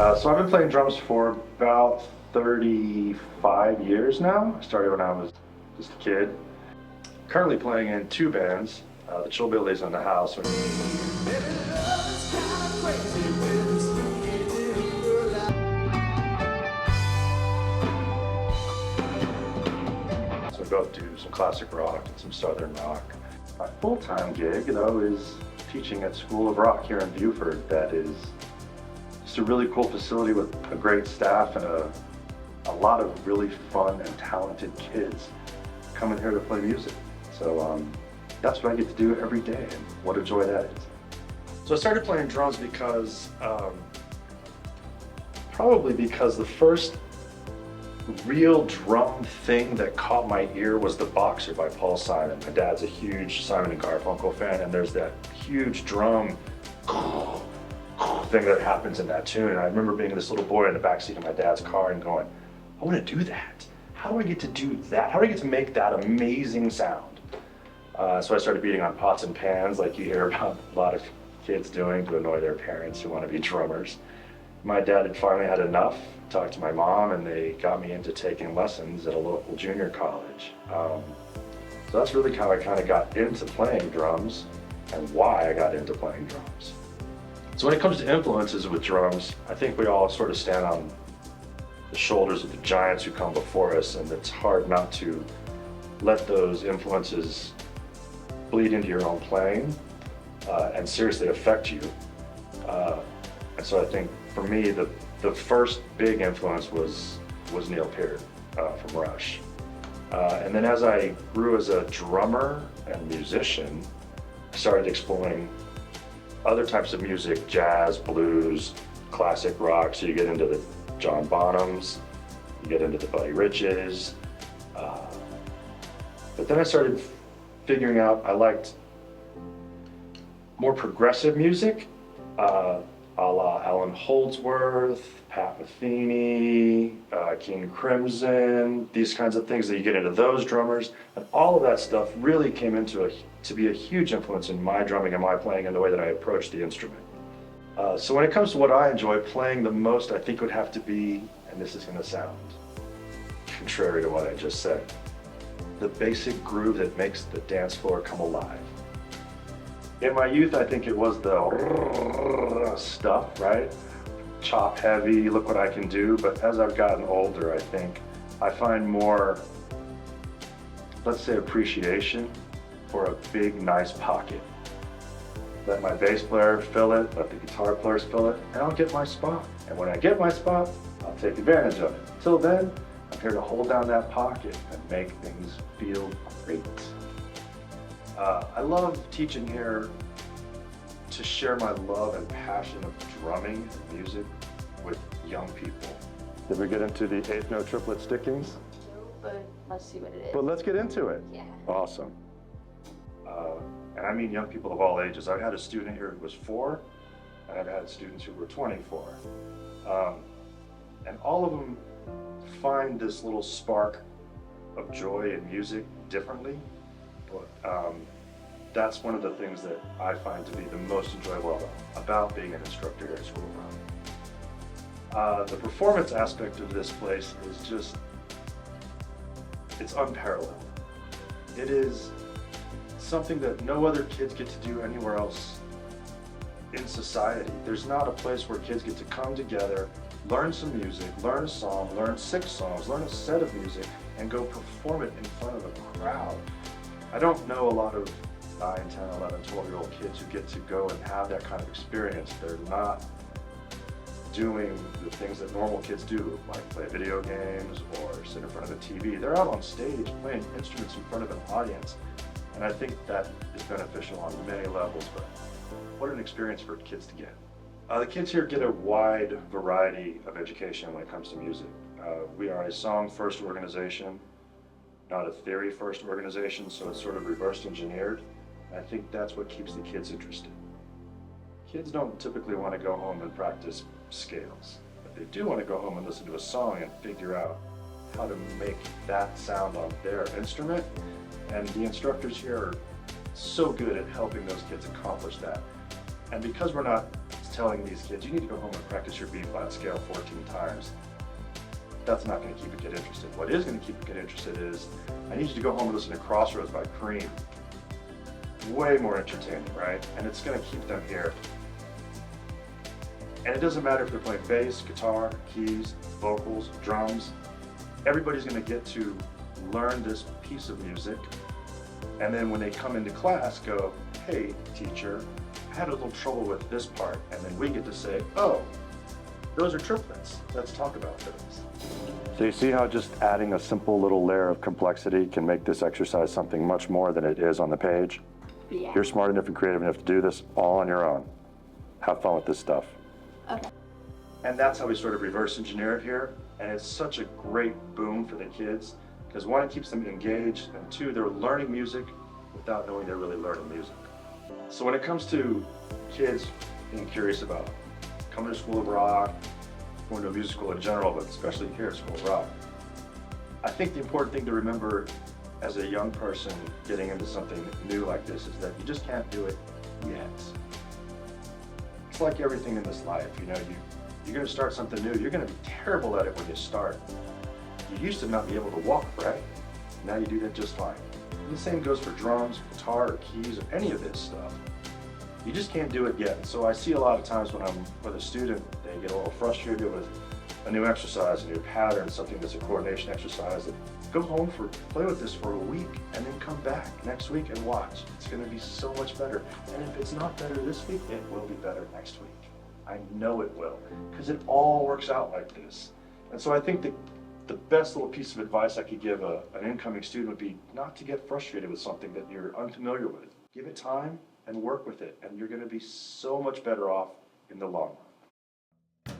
So I've been playing drums for about 35 years now. I started when I was just a kid. Currently playing in two bands, the Chillbillies and the House. So we both do some classic rock and some southern rock. My full-time gig, though, is teaching at School of Rock here in Buford. That is just a really cool facility with a great staff and a lot of really fun and talented kids coming here to play music. So that's what I get to do every day, and what a joy that is. So I started playing drums because, probably because the first real drum thing that caught my ear was The Boxer by Paul Simon. My dad's a huge Simon and Garfunkel fan, and there's that huge drum thing that happens in that tune. And I remember being this little boy in the backseat of my dad's car and going, I want to do that. How do I get to do that? How do I get to make that amazing sound? So I started beating on pots and pans like you hear about a lot of kids doing to annoy their parents who want to be drummers. My dad had finally had enough, talked to my mom, and they got me into taking lessons at a local junior college. So that's really how I kind of got into playing drums and why I got into playing drums. So when it comes to influences with drums, I think we all sort of stand on the shoulders of the giants who come before us, and it's hard not to let those influences bleed into your own playing and seriously affect you. And so I think for me, the first big influence was Neil Peart from Rush. And then as I grew as a drummer and musician, I started exploring other types of music, jazz, blues, classic rock. So you get into the John Bonhams, you get into the Buddy Riches. But then I started figuring out I liked more progressive music, a la Alan Holdsworth, Pat Metheny, King Crimson, these kinds of things that you get into those drummers. And all of that stuff really came into to be a huge influence in my drumming and my playing and the way that I approach the instrument. So when it comes to what I enjoy playing the most, I think would have to be, and this is going to sound contrary to what I just said, the basic groove that makes the dance floor come alive. In my youth, I think it was the stuff, right? Chop heavy, look what I can do. But as I've gotten older, I think I find more, let's say, appreciation for a big, nice pocket. Let my bass player fill it, let the guitar players fill it, and I'll get my spot. And when I get my spot, I'll take advantage of it. Till then, I'm here to hold down that pocket and make things feel great. I love teaching here to share my love and passion of drumming and music with young people. Did we get into the eighth note triplet stickings? No, but let's see what it is. But let's get into it. Yeah. Awesome. And I mean young people of all ages. I had a student here who was 4, and I've had students who were 24. And all of them find this little spark of joy in music differently. But that's one of the things that I find to be the most enjoyable about being an instructor here at School of Rock. The performance aspect of this place is just, it's unparalleled. It is something that no other kids get to do anywhere else in society. There's not a place where kids get to come together, learn some music, learn a song, learn 6 songs, learn a set of music, and go perform it in front of a crowd. I don't know a lot of 9, 10, 11, 12-year-old kids who get to go and have that kind of experience. They're not doing the things that normal kids do, like play video games or sit in front of a TV. They're out on stage playing instruments in front of an audience. And I think that is beneficial on many levels, but what an experience for kids to get. The kids here get a wide variety of education when it comes to music. We are a song-first organization, not a theory-first organization, so it's sort of reverse engineered. And I think that's what keeps the kids interested. Kids don't typically want to go home and practice scales, but they do want to go home and listen to a song and figure out how to make that sound on their instrument. And the instructors here are so good at helping those kids accomplish that. And because we're not telling these kids, you need to go home and practice your B flat scale 14 times. That's not going to keep a kid interested. What is going to keep a kid interested is, I need you to go home and listen to Crossroads by Cream. Way more entertaining, right? And it's going to keep them here. And it doesn't matter if they're playing bass, guitar, keys, vocals, drums. Everybody's going to get to learn this piece of music. And then when they come into class, go, hey, teacher, I had a little trouble with this part. And then we get to say, oh, those are triplets. Let's talk about those. So you see how just adding a simple little layer of complexity can make this exercise something much more than it is on the page? Yeah. You're smart enough and creative enough to do this all on your own. Have fun with this stuff. Okay. And that's how we sort of reverse engineer it here. And it's such a great boom for the kids because one, it keeps them engaged, and two, they're learning music without knowing they're really learning music. So when it comes to kids being curious about coming to School of Rock, going to a music school in general, but especially here at School of Rock, I think the important thing to remember as a young person getting into something new like this is that you just can't do it yet. It's like everything in this life, you know, you're gonna start something new, you're gonna be terrible at it when you start. You used to not be able to walk, right? Now you do that just fine. And the same goes for drums, guitar, or keys, or any of this stuff. You just can't do it yet. So I see a lot of times when I'm with a student, they get a little frustrated with a new exercise, a new pattern, something that's a coordination exercise. That go home play with this for a week, and then come back next week and watch. It's gonna be so much better. And if it's not better this week, it will be better next week. I know it will, because it all works out like this. And so I think that the best little piece of advice I could give an incoming student would be not to get frustrated with something that you're unfamiliar with. Give it time and work with it, and you're gonna be so much better off in the long run.